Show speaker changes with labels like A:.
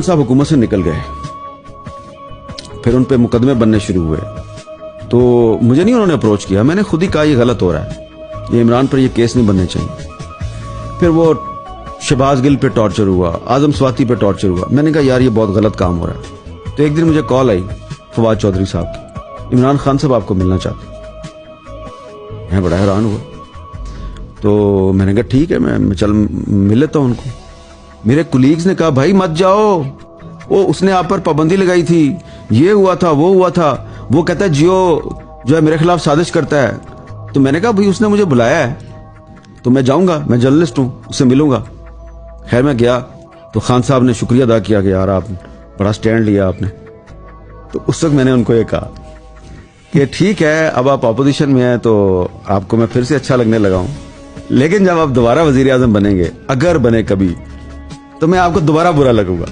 A: साहब हुकूमत से निकल गए, फिर उन पे मुकदमे बनने शुरू हुए। तो मुझे नहीं उन्होंने अप्रोच किया, मैंने खुद ही कहा ये गलत हो रहा है, ये इमरान पर ये केस नहीं बनने चाहिए। फिर वो शहबाज गिल पे टॉर्चर हुआ, आजम स्वाति पे टॉर्चर हुआ। मैंने कहा यार ये बहुत गलत काम हो रहा है। तो एक दिन मुझे कॉल आई फवाद चौधरी साहब की, इमरान खान साहब आपको मिलना चाहते। मैं बड़ा हैरान हुआ। तो मैंने कहा ठीक है, मैं चल मिल लेता हूं उनको। मेरे कुलीग्स ने कहा भाई मत जाओ, वो उसने आप पर पाबंदी लगाई थी, ये हुआ था वो हुआ था, वो कहता है जियो जो है मेरे खिलाफ साजिश करता है। तो मैंने कहा भाई उसने मुझे बुलाया है तो मैं जाऊंगा, मैं जर्नलिस्ट हूं, उससे मिलूंगा। खैर मैं गया तो खान साहब ने शुक्रिया अदा किया कि यार आप बड़ा स्टैंड लिया आपने। तो उस वक्त मैंने उनको ये कहा कि ठीक है अब आप अपोजिशन में हैं तो आपको मैं फिर से अच्छा लगने लगा हूं, लेकिन जब आप दोबारा वजीर आजम बनेंगे, अगर बने कभी, तो मैं आपको दोबारा बुरा लगूंगा।